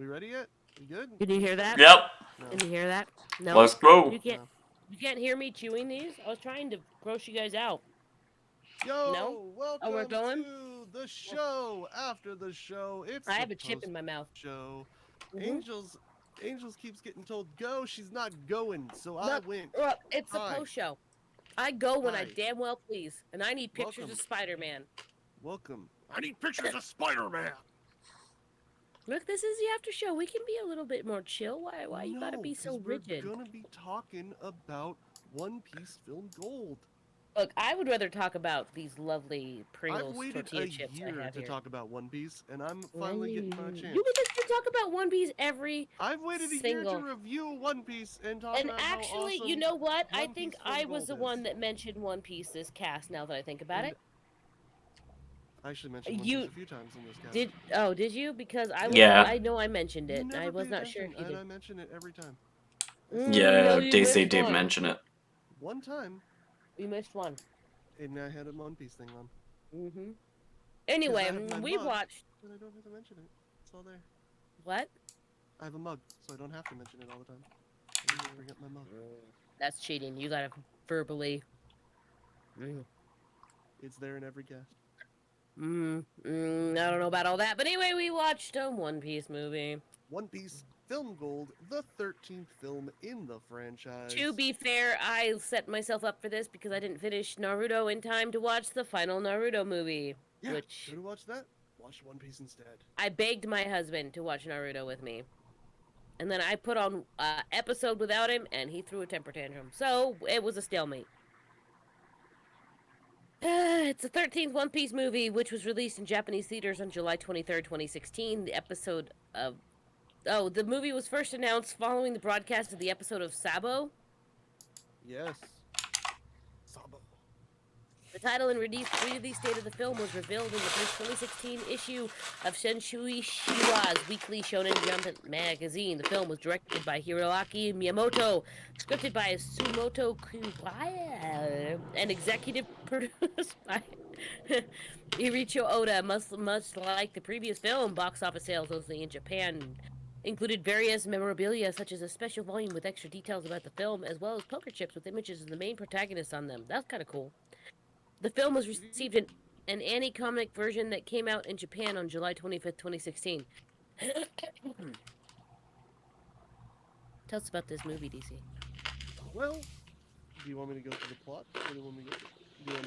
We ready yet? You good? Did you hear that? Yep. No. Did you hear that? No. Let's go. You can't. No. You can't hear me chewing these. I was trying to gross you guys out. No. Yo, Oh, we're welcome going. to the show. After the show, it's I the have a chip in my mouth. show. Mm-hmm. Angels keeps getting told go. She's not going, so I Look, went. it's the Hi. post show. I go when I Hi. damn well please, and I need pictures Welcome. of Spider-Man. Welcome. I need pictures of Spider-Man. Look, this is the after show. We can be a little bit more chill. Why you gotta be so rigid? We're gonna be talking about One Piece Film Gold. Look, I would rather talk about these lovely I've Pringles waited tortilla a chips I year have to here. talk about One Piece, and I'm finally getting my chance. You can talk about One Piece every I've waited a year to review One Piece and talk And about actually, how awesome you know what? I One think Piece Film I was Gold the is. one that mentioned One Piece this cast. Now that I think about it, I actually mentioned One Piece a few times in this cast. did you? Because Yeah. I know I mentioned You it. never I was pay not sure if attention, you and did. I mention it every time. Yeah, No, you Daisy missed did one. mention it. One time, You missed one. and I had a One Piece thing on. Mm-hmm. Anyway, I have my we mug, watched. but I don't have to mention it. It's all there. What? I have a mug, so I don't have to mention it all the time. I just bring up my mug. That's cheating. You gotta verbally. It's there in every cast. I don't know about all that, but anyway, we watched a One Piece movie. One Piece Film Gold, the 13th film in the franchise. To be fair, I set myself up for this because I didn't finish Naruto in time to watch the final Naruto movie. Yeah, which should have watched that. Watch One Piece instead. I begged my husband to watch Naruto with me. And then I put on an episode without him, and he threw a temper tantrum. So, it was a stalemate. It's the 13th One Piece movie, which was released in Japanese theaters on July 23rd, 2016. The movie was first announced following the broadcast of the episode of Sabo. Yes. Sabo. The title and release date of the film was revealed in the first 2016 issue of Senshui Shiwa's weekly Shonen Jump magazine. The film was directed by Hiroaki Miyamoto, scripted by Sumoto Kuwaya, and executive produced by Iricho Oda. Much like the previous film, box office sales mostly in Japan included various memorabilia such as a special volume with extra details about the film, as well as poker chips with images of the main protagonists on them. That's kind of cool. The film was received an anti-comic version that came out in Japan on July 25th, 2016. Tell us about this movie, DC. Well, do you want me to go through the plot? Or do you want me to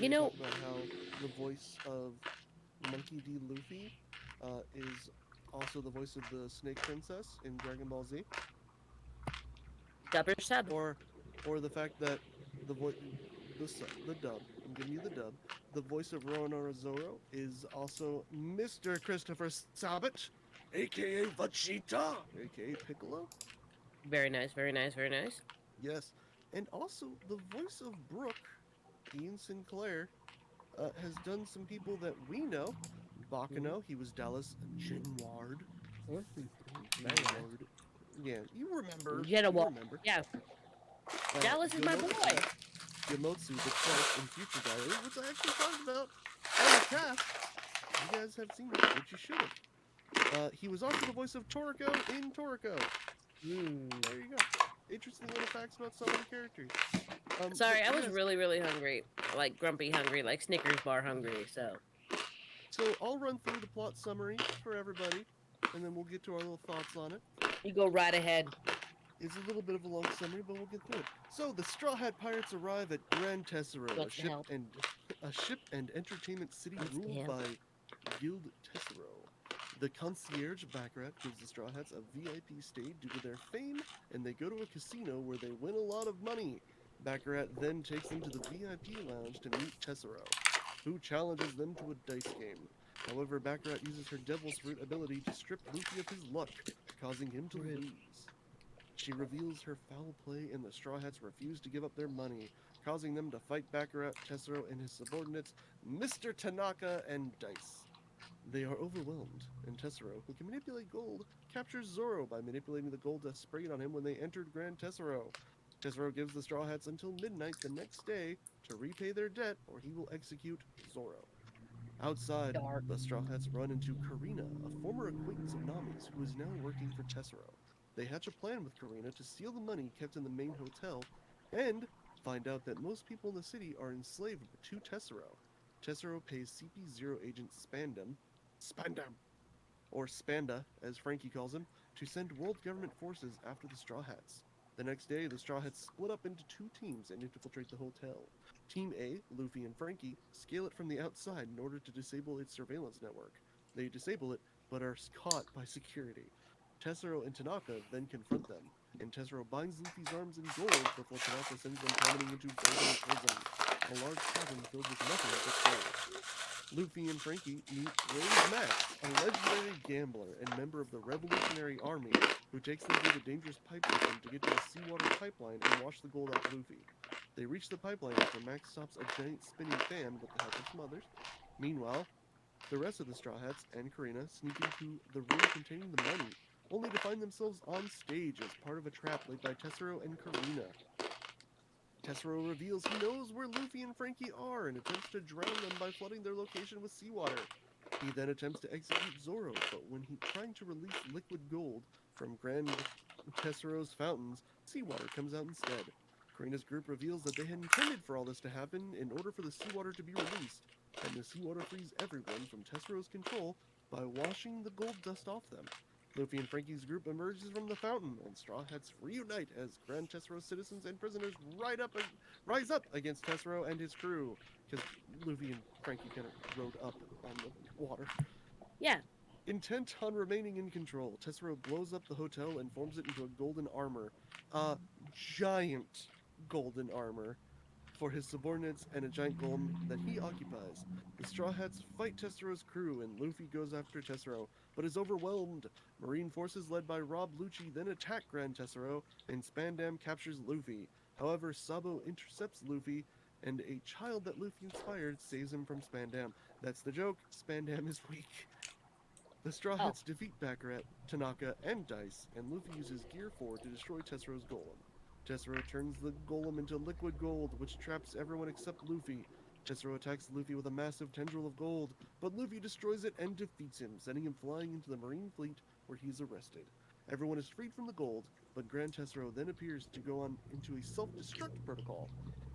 talk about how the voice of Monkey D. Luffy is also the voice of the Snake Princess in Dragon Ball Z? Dub or sub? Or the fact that the dub, I'm giving you the dub, the voice of Roronoa Zoro is also Mr. Christopher Sabat, aka Vegeta, aka Piccolo. Very nice, very nice, very nice. Yes, and also the voice of Brooke, Ian Sinclair, has done some people that we know. Baccano, he was Dallas Genward. Yeah, you remember. Yeah. Dallas is my boy. Yamotsu, the Clark in Future Diary, which I actually talked about on the cast. You guys have seen it, which you should have. He was also the voice of Toriko in Toriko. There you go. Interesting little facts about some of the characters. Sorry, I was really, really hungry. Like grumpy hungry, like Snickers bar hungry, so. So I'll run through the plot summary for everybody, and then we'll get to our little thoughts on it. You go right ahead. It's a little bit of a long summary, but we'll get through it. So the Straw Hat Pirates arrive at Grand Tessero, a ship and entertainment city ruled by Guild Tessero. The concierge Baccarat gives the Straw Hats a VIP stay due to their fame, and they go to a casino where they win a lot of money. Baccarat then takes them to the VIP lounge to meet Tessero, who challenges them to a dice game. However, Baccarat uses her Devil's Fruit ability to strip Luffy of his luck, causing him to lose. She reveals her foul play, and the Straw Hats refuse to give up their money, causing them to fight Baccarat, Tessero, and his subordinates, Mr. Tanaka and Dice. They are overwhelmed, and Tessero, who can manipulate gold, captures Zoro by manipulating the gold dust sprayed on him when they entered Grand Tessero. Tessero gives the Straw Hats until midnight the next day to repay their debt, or he will execute Zoro. Outside, Dark. the Straw Hats run into Karina, a former acquaintance of Nami's who is now working for Tessero. They hatch a plan with Karina to steal the money kept in the main hotel and find out that most people in the city are enslaved to Tessero. Tessero pays CP0 agent Spandam, or Spanda, as Frankie calls him, to send world government forces after the Straw Hats. The next day, the Straw Hats split up into two teams and infiltrate the hotel. Team A, Luffy and Frankie, scale it from the outside in order to disable its surveillance network. They disable it, but are caught by security. Tessero and Tanaka then confront them, and Tessero binds Luffy's arms in gold before Tanaka sends them plummeting into golden prison, a large cavern filled with nothing but gold. Luffy and Frankie meet Rose Max, a legendary gambler and member of the Revolutionary Army, who takes them through the dangerous pipe system to get to the seawater pipeline and wash the gold out Luffy. They reach the pipeline after Max stops a giant spinning fan with the help of some others. Meanwhile, the rest of the Straw Hats and Karina sneak into the room containing the money, only to find themselves on stage as part of a trap laid by Tessero and Karina. Tessero reveals he knows where Luffy and Frankie are and attempts to drown them by flooding their location with seawater. He then attempts to execute Zoro, but when he's trying to release liquid gold from Grand Tessero's fountains, seawater comes out instead. Karina's group reveals that they had intended for all this to happen in order for the seawater to be released, and the seawater frees everyone from Tessero's control by washing the gold dust off them. Luffy and Frankie's group emerges from the fountain, and Straw Hats reunite as Grand Tessero citizens and prisoners rise up against Tessero and his crew, because Luffy and Frankie kind of rode up on the water. Yeah. Intent on remaining in control, Tessero blows up the hotel and forms it into a golden armor. A giant golden armor for his subordinates and a giant golem that he occupies. The Straw Hats fight Tessero's crew, and Luffy goes after Tessero, but is overwhelmed. Marine forces led by Rob Lucci then attack Grand Tessero, and Spandam captures Luffy. However, Sabo intercepts Luffy, and a child that Luffy inspired saves him from Spandam. That's the joke. Spandam is weak. The Straw Oh. Hats defeat Baccarat, Tanaka, and Dice, and Luffy uses Gear 4 to destroy Tessero's golem. Tessero turns the golem into liquid gold, which traps everyone except Luffy. Tessero attacks Luffy with a massive tendril of gold, but Luffy destroys it and defeats him, sending him flying into the Marine fleet, where he is arrested. Everyone is freed from the gold, but Grand Tessero then appears to go on into a self-destruct protocol.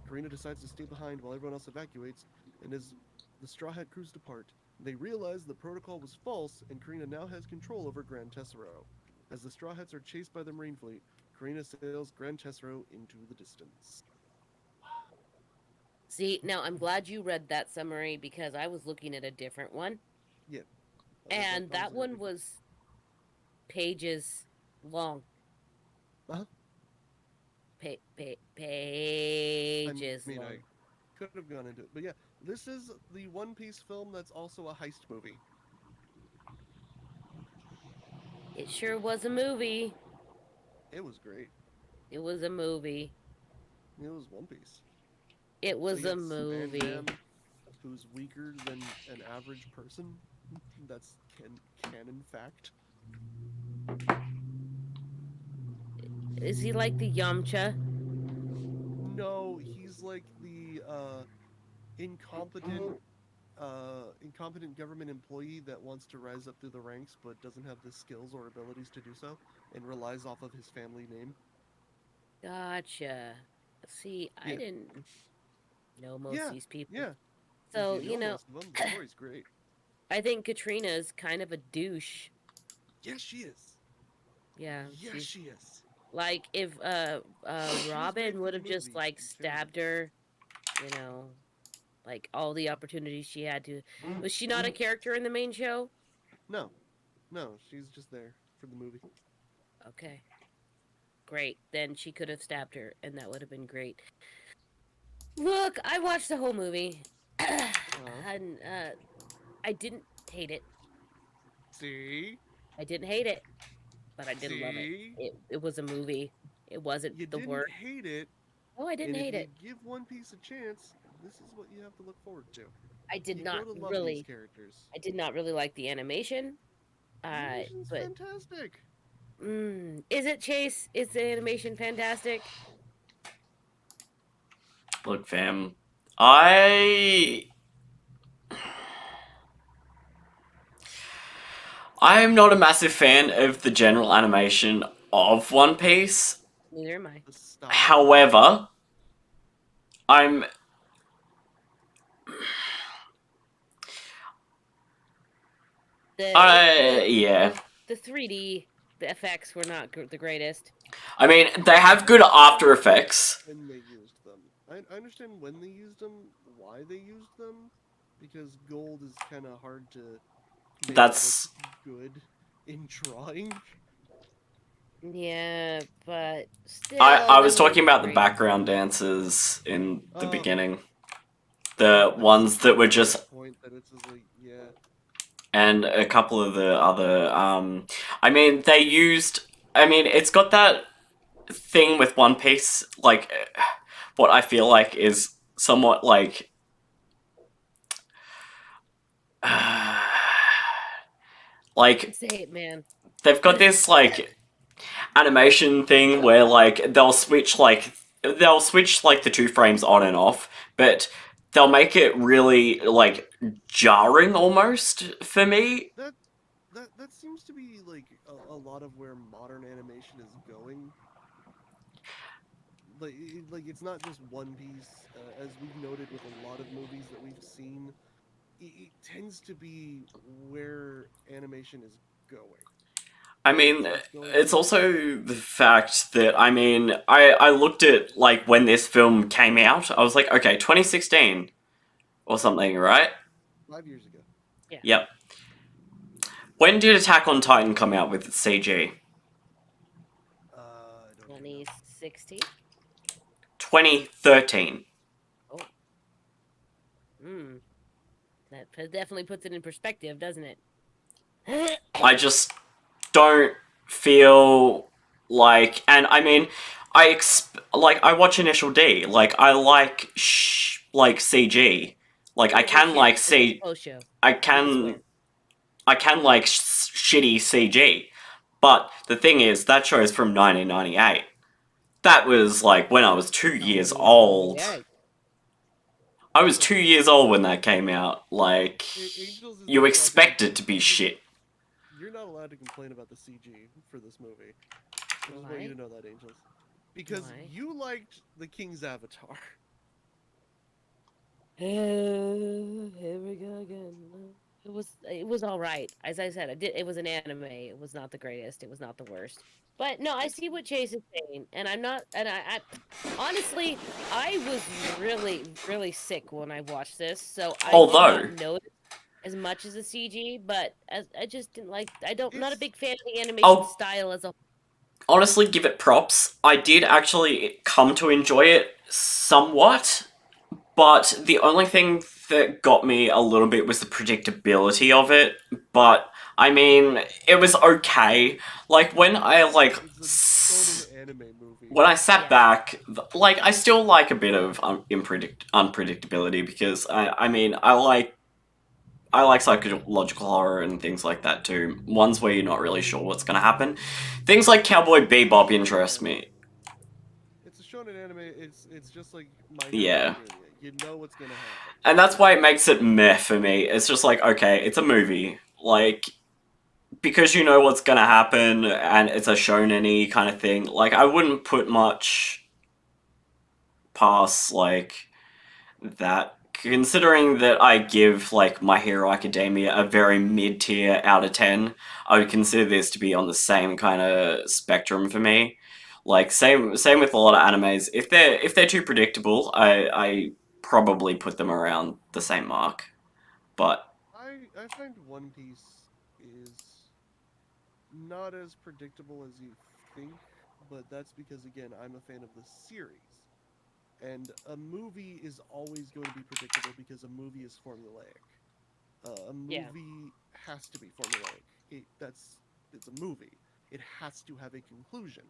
Karina decides to stay behind while everyone else evacuates, and as the Straw Hat crews depart, they realize the protocol was false, and Karina now has control over Grand Tessero. As the Straw Hats are chased by the Marine fleet, Karina sails Grand Tessero into the distance. See, now I'm glad you read that summary because I was looking at a different one. Yeah, And that was that one early. was pages long. Uh-huh. I Pages mean, I long. could have gone into it, but yeah, this is the One Piece film that's also a heist movie. It sure was a movie. It was great. It was a movie. It was One Piece. It So was you a got movie. Spandam, who's weaker than an average person. That's canon fact. Is he like the Yamcha? No, he's like the incompetent incompetent government employee that wants to rise up through the ranks but doesn't have the skills or abilities to do so and relies off of his family name. Gotcha. See, I Yeah. didn't know most of Yeah. these people. Yeah. If So, you know most of them, the story's great. I think Katrina's kind of a douche. Yes, she is. Yeah, Yes, she's she is. like if She was made Robin for would the have just movie like and terrible. stabbed her, you know, like all the opportunities she had to. Was she not a character in the main show? No. No, she's just there for the movie. Okay. Great. Then she could have stabbed her and that would have been great. Look, I watched the whole movie. Uh-huh. And I didn't hate it. See? I didn't hate it, but I didn't love it. See? It was a movie. It wasn't You the didn't worst. hate it, Oh, I and didn't if hate you it. give One Piece a chance, this is what you have to look forward to. I did You not grow to love these really. characters. I did not really like the animation. The animation's But fantastic. is it Chase? Is the animation fantastic? Look, fam, I I'm not a massive fan of the general animation of One Piece. Neither am I. The style. However, I'm yeah. The 3D, the effects were not the greatest. I mean, they have good After Effects. When they used them, I understand when they used them, why they used them, because gold is kind of hard to make That's look good in drawing. Yeah, but still. I was they talking weren't about the great. background dancers in the Oh. beginning. The ones that were just Point that it's just like, yeah. and a couple of the other I mean they used I mean it's got that thing with One Piece, like what I feel like is somewhat like like Say it, man. they've got this like animation thing where like they'll switch like the two frames on and off, but they'll make it really like jarring almost for me. That seems to be like a lot of where modern animation is going. Like it's not just One Piece, as we've noted with a lot of movies that we've seen. It tends to be where animation is going. I mean, It's going it's to also the fact that, I mean, I looked at, like, when this film came out, I was like, okay, 2016 or something, right? 5 years ago. Yeah. Yep. When did Attack on Titan come out with CG? I don't even know. 2016. 2013. Oh. Hmm. That definitely puts it in perspective, doesn't it? I just don't feel like, and I mean, I watch Initial D, like, I like, like, CG. Like, I can like see, Postshow. I can like shitty CG. But the thing is, that show is from 1998. That was like when I was 2 years old. I was 2 years old when that came out. Like, you expect it to be shit. You're not allowed to complain about the CG for this movie. I just want you to know that, Angels. Because you liked the King's Avatar. Here we go again. It was all right. As I said, it was an anime. It was not the greatest. It was not the worst. But no, I see what Chase is saying, and I'm not. And I honestly, I was really sick when I watched this, so I did not notice as much as the CG. But I just didn't like. Not a big fan of the animation style as a. Honestly, give it props. I did actually come to enjoy it somewhat. But the only thing that got me a little bit was the predictability of it. But I mean, it was okay. Like when I like when I sat back, like I still like a bit of unpredictability because I mean I like psychological horror and things like that too. Ones where you're not really sure what's gonna happen. Things like Cowboy Bebop interest me. It's a shonen anime. It's just like My Hero Academia. You know what's gonna happen. And that's why it makes it meh for me. It's just like, okay, it's a movie. Like, because you know what's gonna happen and it's a shonen-y kind of thing, like, I wouldn't put much past, like, that. Considering that I give, like, My Hero Academia a very mid-tier out of 10, I would consider this to be on the same kind of spectrum for me. Like, same with a lot of animes. If they're too predictable, I probably put them around the same mark. But I find One Piece is not as predictable as you think, but that's because again I'm a fan of the series. And a movie is always going to be predictable because a movie is formulaic. A movie has to be formulaic. It's a movie. It has to have a conclusion.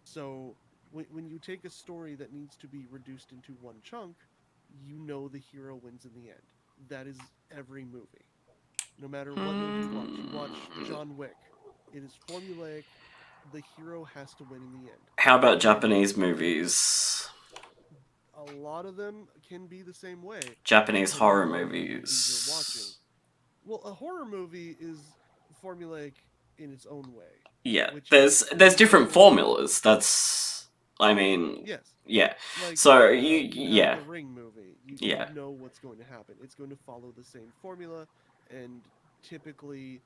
So when you take a story that needs to be reduced into one chunk, you know the hero wins in the end. That is every movie. No matter what movie you watch John Wick. It is formulaic. The hero has to win in the end. How about Japanese movies? A lot of them can be the same way. Japanese horror movies. Well, a horror movie is formulaic in its own way. Yeah, Which there's is different also, formulas. That's, I mean, yes. yeah. Like, So you have yeah, the Ring movie. You yeah. know what's going to happen. It's going to follow the same formula, and typically,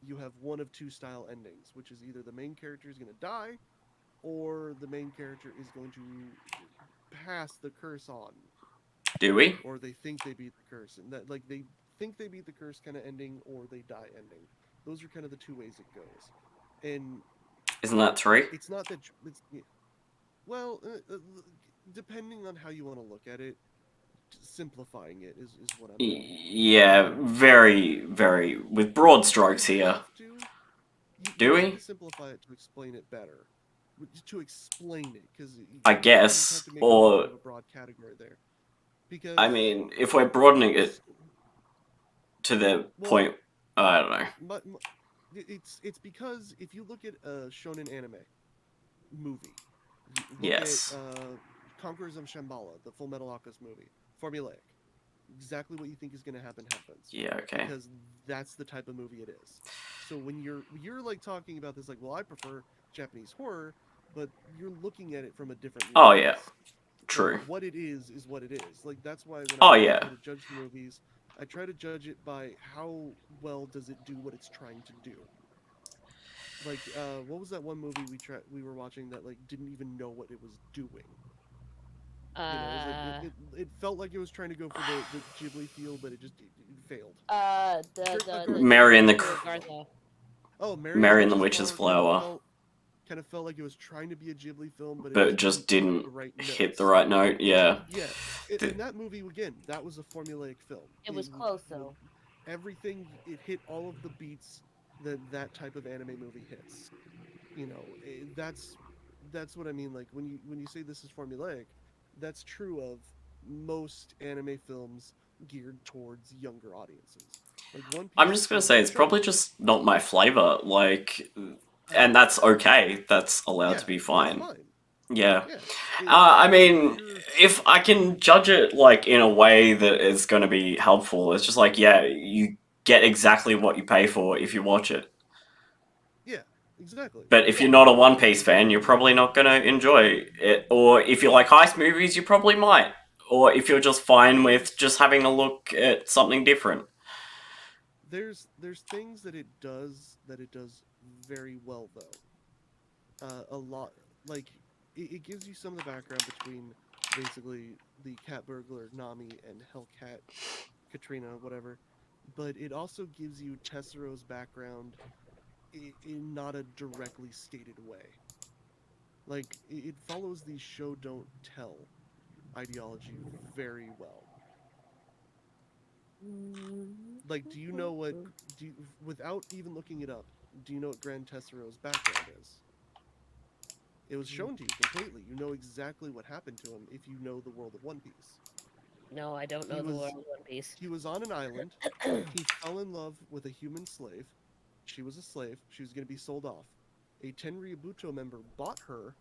you have one of two style endings, which is either the main character is going to die, or the main character is going to pass the curse on, Do we? or they think they beat the curse, and that like they think they beat the curse kind of ending, or they die ending. Those are kind of the two ways it goes, and Isn't that three? it's not that it's yeah, well, depending on how you want to look at it, simplifying it is what I mean. Yeah, very, very with broad strokes You here. have to Do you have we? to simplify it to explain it better, to explain it, because I you have guess, to make a little bit or of a broad category there, I because mean, if we're broadening it most to the well, point, I don't know. but it's because if you look at a shonen anime movie, you look at Yes. Conquerors of Shambhala, the Full Metal Alchemist movie, formulaic. Exactly what you think is going to happen happens, Yeah. Okay. because that's the type of movie it is. So when you're like talking about this, like, well, I prefer Japanese horror, but you're looking at it from a different Oh yeah. lens. Like, True. what it is what it is. Like, that's why when Oh I yeah. try to judge the movies, I try to judge it by how well does it do what it's trying to do. Like, what was that one movie we were watching that like didn't even know what it was doing? You know, it was like Uh, it felt like it was trying to go for the Ghibli feel, but it failed. the Mary and the Ghibli Garza. Oh, Mary and the Mary and the Witch's Witch's Flower Flower, kind of felt like it was trying to be a Ghibli film, but it but it just just didn't hit didn't the right hit the notes. right note. Yeah. Yeah, The- in that movie again, that was a formulaic film. It was close though. Everything, it hit all of the beats that that type of anime movie hits. You know, that's what I mean. Like when you say this is formulaic, that's true of most anime films geared towards younger audiences. Like One I'm Piece is just gonna supposed say to be it's probably shonen. just not my flavor. Like, and Uh, that's okay. That's allowed to yeah, be that's fine. fine. Yeah. Yeah, I if mean, you're if I can judge it like in a way that is going to be helpful, it's just like, yeah, you get exactly what you pay for if you watch it. yeah, exactly. But if you're Yeah. not a One Piece fan, you're probably not going to enjoy it. Or if you like heist movies, you probably might. Or if you're just fine with just having a look at something different. There's things that it does very well though. A lot, like it gives you some of the background between basically the cat burglar Nami and Hellcat Katrina, whatever. But it also gives you Tessero's background in not a directly stated way. Like it follows the show don't tell ideology very well. Like, do you know what? Do you, without even looking it up, do you know what Grand Tessero's background is? It was shown to you completely. You know exactly what happened to him if you know the world of One Piece. No, I don't He know the was world of One Piece. he was on an island. He fell in love with a human slave. She was a slave. She was going to be sold off. A Tenryubuto member bought her,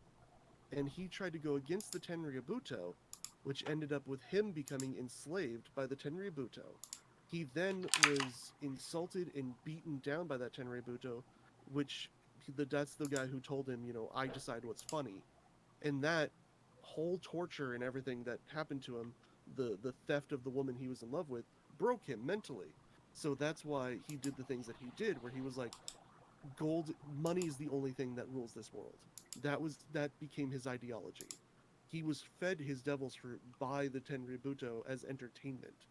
and he tried to go against the Tenryubuto, which ended up with him becoming enslaved by the Tenryubuto. He then was insulted and beaten down by that Tenryubuto, which that's the guy who told him, you know, I decide what's funny. And that whole torture and everything that happened to him, the theft of the woman he was in love with, broke him mentally. So that's why he did the things that he did, where he was like, gold money is the only thing that rules this world. That became his ideology. He was fed his devil's fruit by the Tenryubuto as entertainment,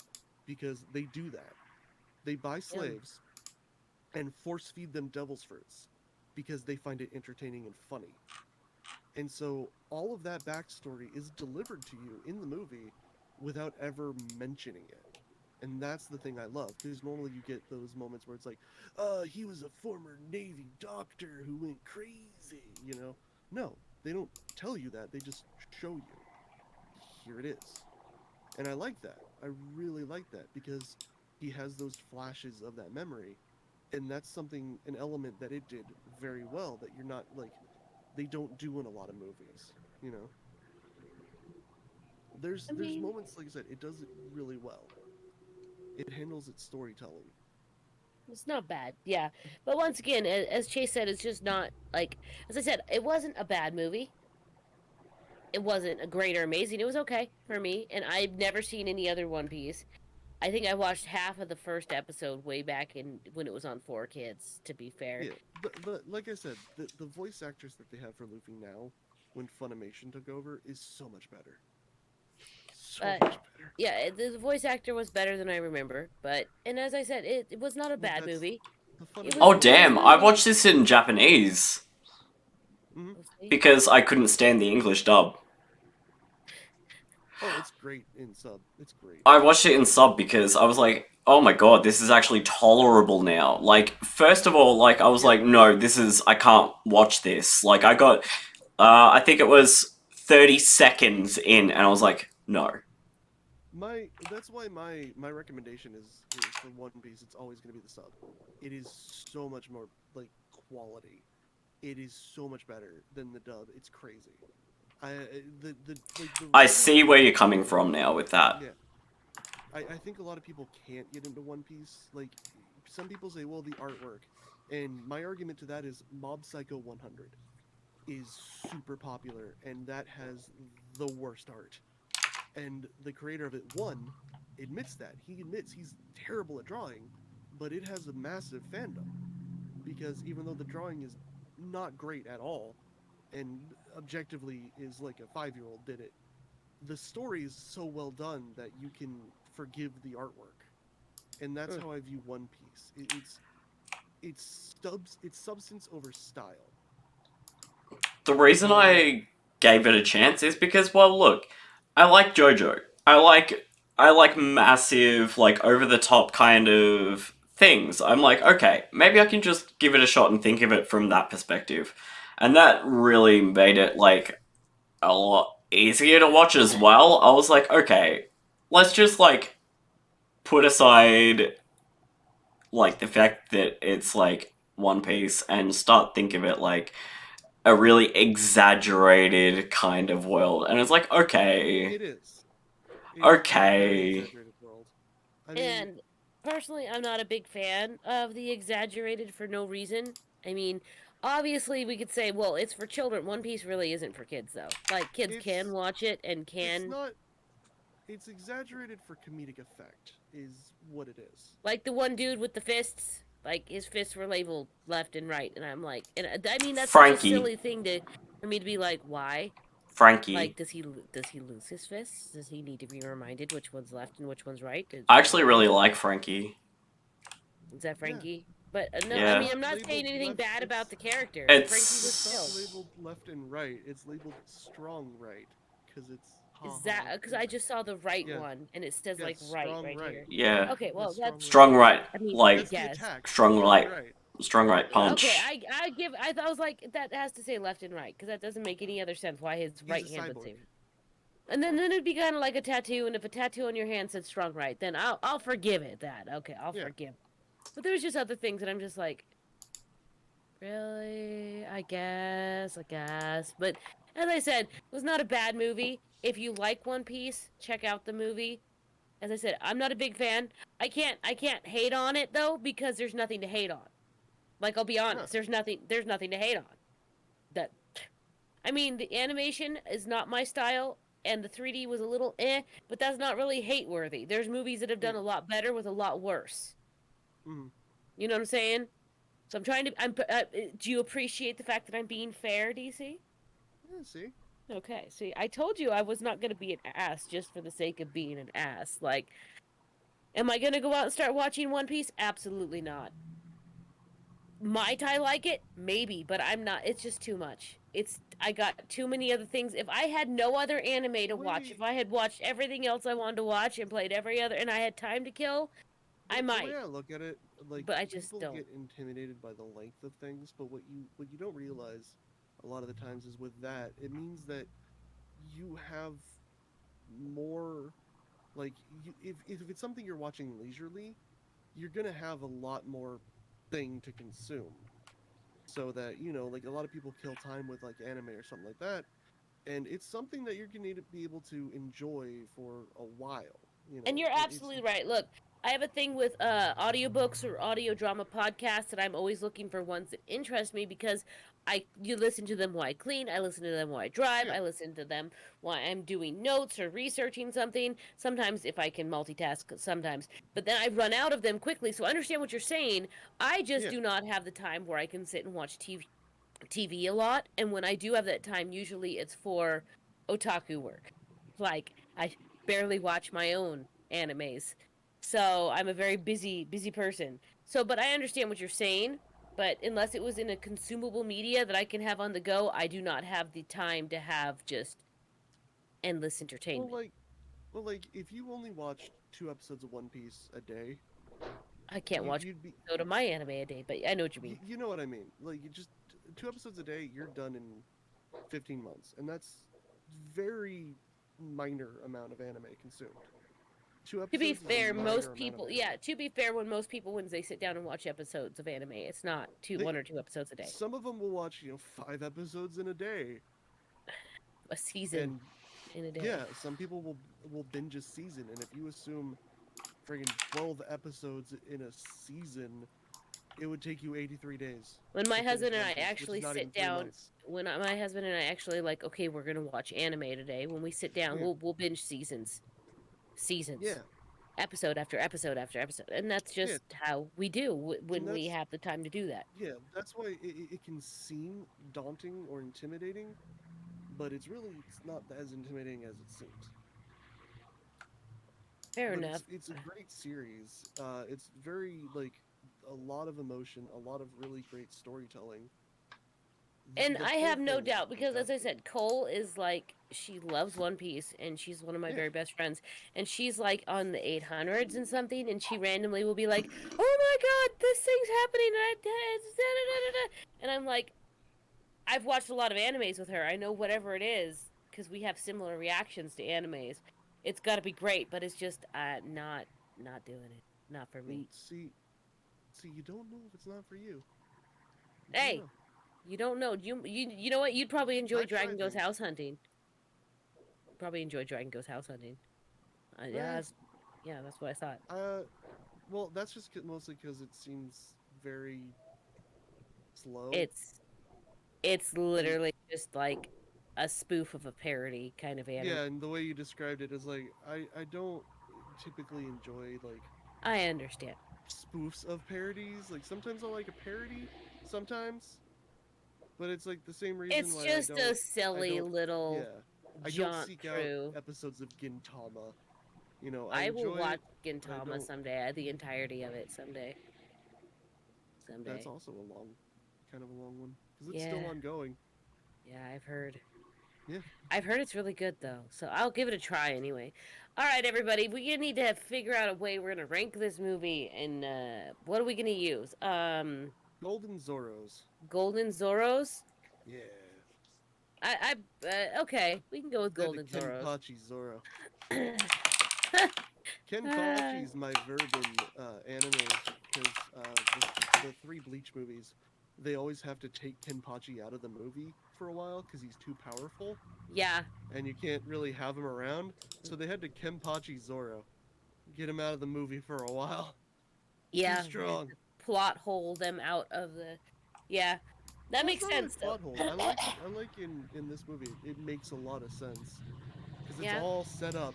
because they do that. They buy Yeah. slaves and force feed them devil's fruits because they find it entertaining and funny. And so all of that backstory is delivered to you in the movie without ever mentioning it. And that's the thing I love, because normally you get those moments where it's like, he was a former Navy doctor who went crazy, you know? No, they don't tell you that. They just show you. Here it is. And I like that. I really like that, because he has those flashes of that memory. And that's something, an element that it did very well, that you're not like, they don't do in a lot of movies, you know? I There's mean, moments, like I said, it does it really well. It handles its storytelling. It's not bad, yeah. But once again, as Chase said, it's just not like, as I said, it wasn't a bad movie. It wasn't a great or amazing. It was okay for me, and I've never seen any other One Piece. I think I watched half of the first episode way back in when it was on 4Kids. To be fair, Yeah, but like I said, the voice actors that they have for Luffy now, when Funimation took over, is so much better. So but much better. yeah, the voice actor was better than I remember. But and as I said, it was not a Well, bad that's movie. the It was Oh Funimation a damn! voice I movie. watched this in Japanese hmm We'll see. because I couldn't stand the English dub. Oh, it's great in sub. It's great. I watched it in sub because I was like, oh my god, this is actually tolerable now. Like, first of all, like, I was Yeah, like, no, I can't watch this. Like, I think it was 30 seconds in, and I was like, no. that's why my recommendation is for One Piece. It's always going to be the sub. It is so much more like quality. It is so much better than the dub. It's crazy. The I reason see why where you're coming from now with that. yeah, I think a lot of people can't get into One Piece. Like some people say, well, the artwork, and my argument to that is Mob Psycho 100 is super popular, and that has the worst art. And the creator of it, one, admits that. He admits he's terrible at drawing, but it has a massive fandom because even though the drawing is not great at all, and objectively is like a 5-year-old did it, the story is so well done that you can forgive the artwork, and that's Mm. how I view One Piece. It's substance over style. The reason So I gave it a chance is because, well, look, I like JoJo. I like massive, like over the top kind of things. I'm like, okay, maybe I can just give it a shot and think of it from that perspective. And that really made it like a lot easier to watch as well. I was like, okay, let's just like put aside like the fact that it's like One Piece and start think of it like a really exaggerated kind of world. And it's like, okay, it is. It's a very okay. exaggerated world. I mean, And personally, I'm not a big fan of the exaggerated for no reason. I mean, obviously, we could say, well, it's for children. One Piece really isn't for kids, though. Like, kids can it's watch it and it's can. not it's exaggerated for comedic effect is what it is. Like the one dude with the fists. Like, his fists were labeled left and right. And I'm like, and I mean, that's such a Frankie. silly thing for me to be like, why? Like, Frankie. does he lose his fists? Does he need to be reminded which one's left and which one's right? I actually Why really is like Frankie. that Yeah, Frankie? But no, I it's mean, Yeah. I'm not not saying labeled anything left. bad about the character. Frankie was It's not chill. It's. labeled left and right. It's labeled strong right because it's Is that haha. because I just saw the right Yeah, one and it says yeah, like right strong right right. here? Yeah. Okay, Yeah, well strong that's right. Strong right. I mean I Like, That's the guess. attack. strong Strong right. right. Strong right Okay, punch. I was like that has to say left and right because that doesn't make any other sense why his He's a right hand would cyborg. say. And then it'd be kind of like a tattoo, and if a tattoo on your hand said strong right, then I'll forgive it. That okay, I'll Yeah. forgive. But there's just other things that I'm just like, really? I guess. But as I said, it was not a bad movie. If you like One Piece, check out the movie. As I said, I'm not a big fan. I can't hate on it though because there's nothing to hate on. Like I'll be No. honest, there's nothing to hate on. That I mean, the animation is not my style and the 3D was a little but that's not really hate worthy. There's movies that have Yeah. done a lot better with a lot worse. Mm-hmm. You know what I'm saying? So I'm trying to do you appreciate the fact that I'm being fair, DC? Yeah. See. Okay, see, I told you I was not going to be an ass just for the sake of being an ass. Like, am I going to go out and start watching One Piece? Absolutely not. Might I like it? Maybe, but I'm not. It's just too much. I got too many other things. If I had no other anime The to watch, if way I had watched everything else I wanted to watch and played every other, and I had time to kill, I the way might. I look at it, like But I just people don't. get intimidated by the length of things, but what you don't realize a lot of the times is with that it means that you have more like if it's something you're watching leisurely, you're gonna have a lot more thing to consume. So that like a lot of people kill time with like anime or something like that, and it's something that you're gonna need to be able to enjoy for a while. And you're It's absolutely right. Look, I have a thing with audiobooks or audio drama podcasts, and I'm always looking for ones that interest me because you listen to them while I clean, I listen to them while I drive, Yeah, I listen to them while I'm doing notes or researching something. Sometimes if I can multitask, sometimes, but then I run out of them quickly. So I understand what you're saying. I just yeah. do not have the time where I can sit and watch TV a lot, and when I do have that time, usually it's for otaku work. Like I barely watch my own animes. So I'm a very busy person. So but I understand what you're saying, but unless it was in a consumable media that I can have on the go, I do not have the time to have just endless Well, entertainment. like, well, like if you only watched 2 episodes of One Piece a day, I can't watch you'd be, go to my anime a day, but I know what you mean. you know what I mean. Like, you just 2 episodes a day, you're done in 15 months, and that's very minor amount of anime consumed. Two To be episodes is a fair, minor most amount of people, anime. yeah, to be fair, when most people, when they sit down and watch episodes of anime, it's not They, one or two episodes a day. some of them will watch 5 episodes in a day, A season and in a day. yeah, some people will binge a season, and if you assume friggin' 12 episodes in a season, it would take you 83 days When to my finish husband and One I Piece, which is actually not even sit three down, months. my husband and I actually like, okay, we're gonna watch anime today. When we sit down, Yeah, we'll binge seasons, yeah, episode after episode after episode, and that's yeah, just how we do and when we that's have the time to do that. yeah, that's why it can seem daunting or intimidating, but it's not as intimidating as it seems. Fair But enough. it's a great series. It's very like a lot of emotion, a lot of really great storytelling. And The I whole have no thing is doubt because, as I fantastic. said, Cole is like she loves One Piece, and she's one of my Yeah, very best friends. And she's like on the 800s and something, and she randomly will be like, "Oh my God, this thing's happening!" And I'm like, I've watched a lot of animes with her. I know whatever it is because we have similar reactions to animes. It's got to be great, but it's just not doing it. Not for well, me. see, you don't know if it's not for you. You don't Hey, know. you don't know. You know what? You'd probably enjoy I try Dragon Ghost things. house hunting. Probably enjoy Dragon Ghost house hunting. Eh, Yeah, that's what I thought. uh, well, that's just mostly because it seems very slow, It's it's and literally just like a spoof of a parody kind of anime. yeah, and the way you described it is like I don't typically enjoy like I understand. spoofs of parodies. Like sometimes I like a parody, sometimes, but it's like the same reason It's why just a I silly don't, little yeah, I don't jaunt seek out through. episodes of Gintama. You know, I I will enjoy it, watch but I Gintama don't. someday. The entirety of it someday. That's Someday. also a kind of a long one because it's still Yeah. ongoing. Yeah, I've heard. Yeah, I've heard it's really good though, so I'll give it a try anyway. All right, everybody, we need to figure out a way we're gonna rank this movie, and what are we gonna use? Golden Zoros. Golden Zoros. Yeah, Okay, we can go with instead of Golden Zoros. Kenpachi Zoro. uh, Kenpachi is my verb in anime because the three Bleach movies, they always have to take Kenpachi out of the movie for a while because he's too powerful yeah, and you can't really have him around. So they had to Kenpachi Zoro, get him out of the movie for a while. Too yeah. They had strong. to plot hole them out of the. Yeah, that Well, it's makes not really sense though. plot hole. I like in this movie. It makes a lot of sense because it's Yeah, all set up.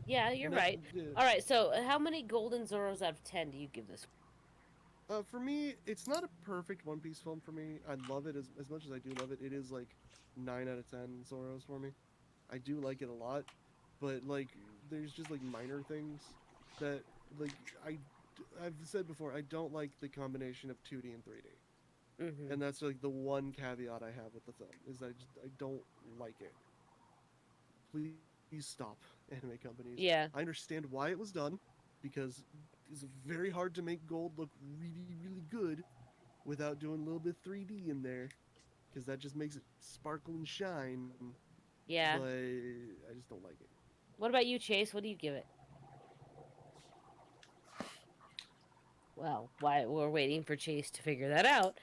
yeah, you're Not, right. All right, so how many Golden Zoros out of 10 do you give this? for me, it's not a perfect One Piece film for me. I love it as much as I do love it. It is like 9 out of 10 Zoros for me. I do like it a lot, but like there's just like minor things that like I I've said before I don't like the combination of 2D and 3D, Mm-hmm. and that's like the one caveat I have with the film is I don't like it. Please stop, anime companies. Yeah, I understand why it was done because it's very hard to make gold look really good without doing a little bit 3D in there because that just makes it sparkle and shine. But yeah. I just don't like it. What about you, Chase? What do you give it? Well, while we're waiting for Chase to figure that out,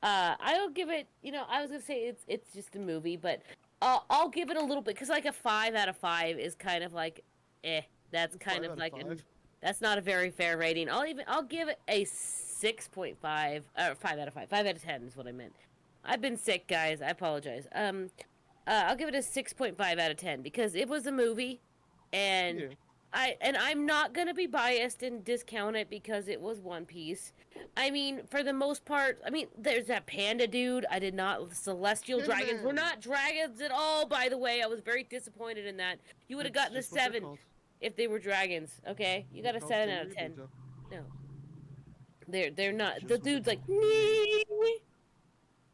I'll give it. I was gonna say it's just a movie, but I'll give it a little bit because like a 5 out of 5 is kind of like, eh. That's kind 5 of out of like 5. that's not a very fair rating. I'll give it a 6.5 or 5 out of 5. 5 out of 10 is what I meant. I've been sick, guys. I apologize. I'll give it a 6.5 out of 10 because it was a movie, and Yeah. I'm not gonna be biased and discount it because it was One Piece. I mean, for the most part, I mean, there's that panda dude. I did not. Celestial Panda dragons were Man. not dragons at all. By the way, I was very disappointed in that. You would have That's gotten a just what they're 7 called. if they were dragons. Okay, you They're got a called 7 out of 10. Tenryubuto. No, they're That's not. The just what they're dude's like, called.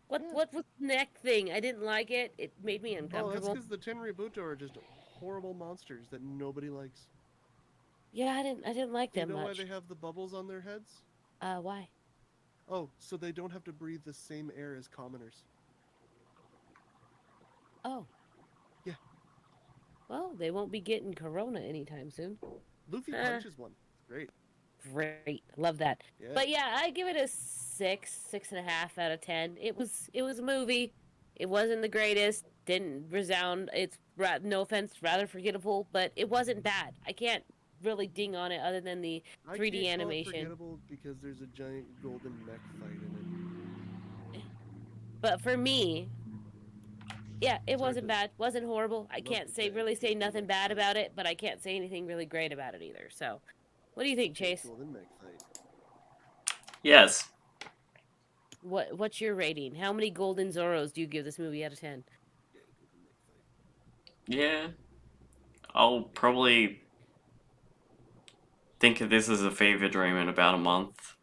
what Yeah. what was the neck thing? I didn't like it. It made me Oh, that's uncomfortable. because the Tenryubuto are just horrible monsters that nobody likes. Yeah, I didn't like Do you them know why much. they have the bubbles on their heads? Why? Oh, so they don't have to breathe the same air as commoners. Oh, Yeah. well, they won't be getting corona anytime soon. Luffy Huh. punches one. It's great. Great, love that. Yeah. But yeah, I give it a 6.5 out of 10. It was a movie. It wasn't the greatest. Didn't resound. No offense, rather forgettable, but it wasn't bad. I can't really ding on it other than the I 3D can't call it animation. forgettable because there's a giant golden mech fight in it. But for me, yeah, it Sorry, wasn't the bad. Wasn't horrible. I love can't the say giant really say golden nothing mech bad fight. about it, but I can't say anything really great about it either. So, what do you think, Giant Chase? golden mech fight. Yes. What's your rating? How many golden Zoros do you give this movie out of 10? Giant golden mech fight. Yeah. I'll probably think of this as a fever dream in about a month.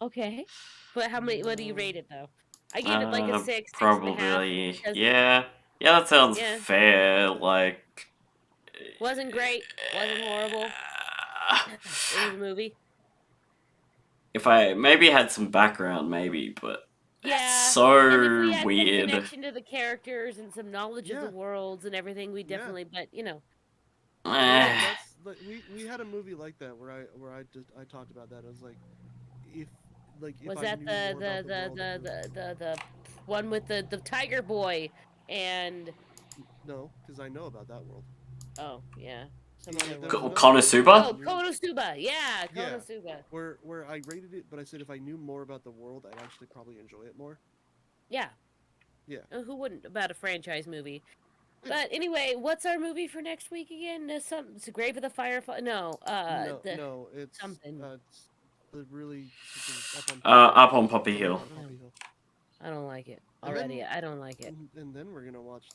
Okay. But how many? What do you No. rate it though? I gave it like a 6, 6.5. Probably. Because Yeah. Yeah, that sounds yeah, fair. Like. wasn't great, wasn't horrible. It was a movie. If I maybe had some background, maybe, but that's Yeah, and if we so had some weird. connection to the characters and some knowledge of the Yeah. worlds and everything, we Yeah. definitely. But you know, Yeah, Eh. that's like we had a movie like that where I talked about that. I was if if was I that knew the more the about the the world, the the the, the one with the tiger boy and no, because I know about that world. oh yeah, some Yeah, other there one. was another movie where I Konosuba? Oh, knew, Konosuba. Yeah, yeah, Konosuba. where I rated it, but I said if I knew more about the world, I'd actually probably enjoy it more. Yeah. Yeah. Who wouldn't about a franchise movie? But anyway, what's our movie for next week again? It's Grave of the Firefly. No, No, something. it's the really up on Up on Poppy Hill. on Poppy Hill. I don't like it And already. then I don't like it. and then we're gonna watch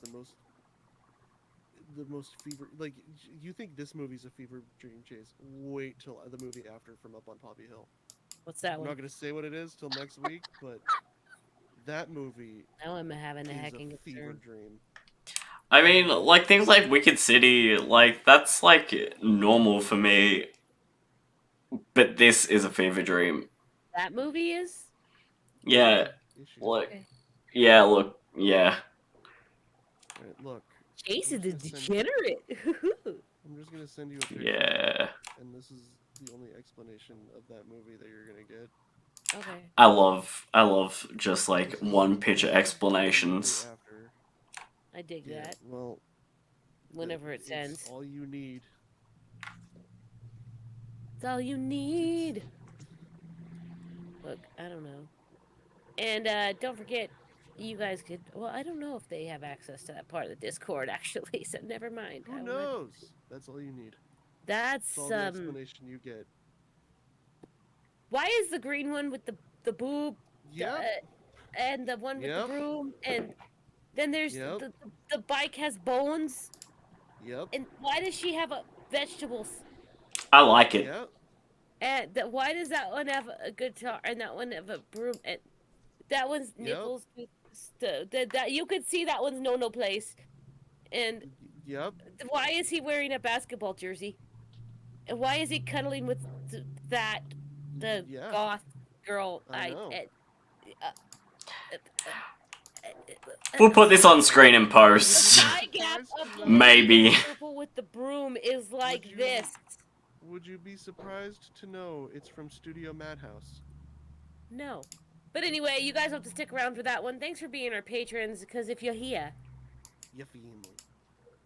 the most fever. Like you think this movie's a fever dream chase? Wait till the movie after from Up on Poppy Hill. What's that I'm one? not gonna say what it is till next week, but that movie Now I'm having a is hacking a fever concern. dream. I mean, like things like Wicked City, like that's like normal for me. But this is a fever dream. That movie is? Yeah, Issue. like, Okay. yeah, look, yeah. Alright, look. Chase I'm is a just gonna send- degenerate. I'm just gonna send you a picture. Yeah. And this is the only explanation of that movie that you're gonna get. Okay. I love just like This is one picture the movie explanations. after. I dig Yeah, that. well, Whenever it it's sends. all you need. It's all you need. Look, I don't know. And don't forget, you guys could. Well, I don't know if they have access to that part of the Discord actually. So never mind. Who I will not- knows? That's all you need. That's That's all the explanation you get. Why is the green one with the boob? Yep. And the one with Yep. the broom, and then there's Yep. the bike has bones. Yep. And why does she have vegetables? I like it. Yep. And why does that one have a guitar and that one have a broom? And that one's Yep. nipples. That you could see that one's no place. And Yep. why is he wearing a basketball jersey? And why is he cuddling with the Yeah. goth girl? I know. We'll put this on screen in The post. thigh gap of the Maybe. lady purple with the broom is like you- this. Would you be surprised to know it's from Studio Madhouse? No. But anyway, you guys have to stick around for that one. Thanks for being our patrons, because if you're here, Your family.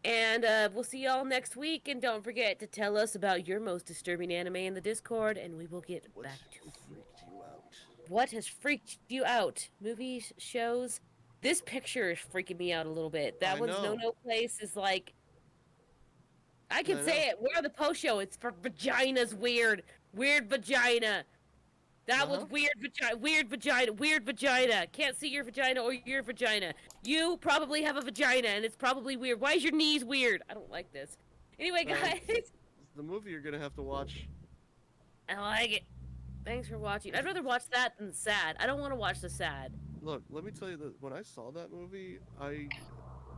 And we'll see y'all next week. And don't forget to tell us about your most disturbing anime in the Discord, and we will get What back to freaked you out? what has freaked you out. Movies, shows. This picture is freaking me out a little bit. That I one's know. no place is like. I can I know. say it. We're the post show. It's for vaginas. Weird. Weird vagina. That was weird vagina. Weird vagina. Weird vagina. Can't see your vagina or your vagina. You probably have a vagina, and it's probably weird. Why is your knees weird? I don't like this. Anyway, guys. It's the movie you're gonna have to watch. I like it. Thanks for watching. I'd rather watch that than sad. I don't want to watch the sad. Look, let me tell you that when I saw that movie, I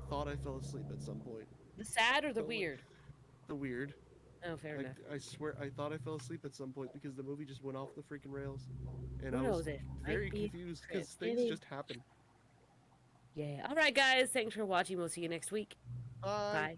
thought I fell asleep at some point. The sad or the But, like, weird? The weird. Oh, fair enough. I swear, I thought I fell asleep at some point because the movie just went off the freaking rails, and Who I was knows it? very Might be confused because Chris. things Maybe. just happen. Yeah. All right, guys. Thanks for watching. We'll see you next week. Bye. Bye.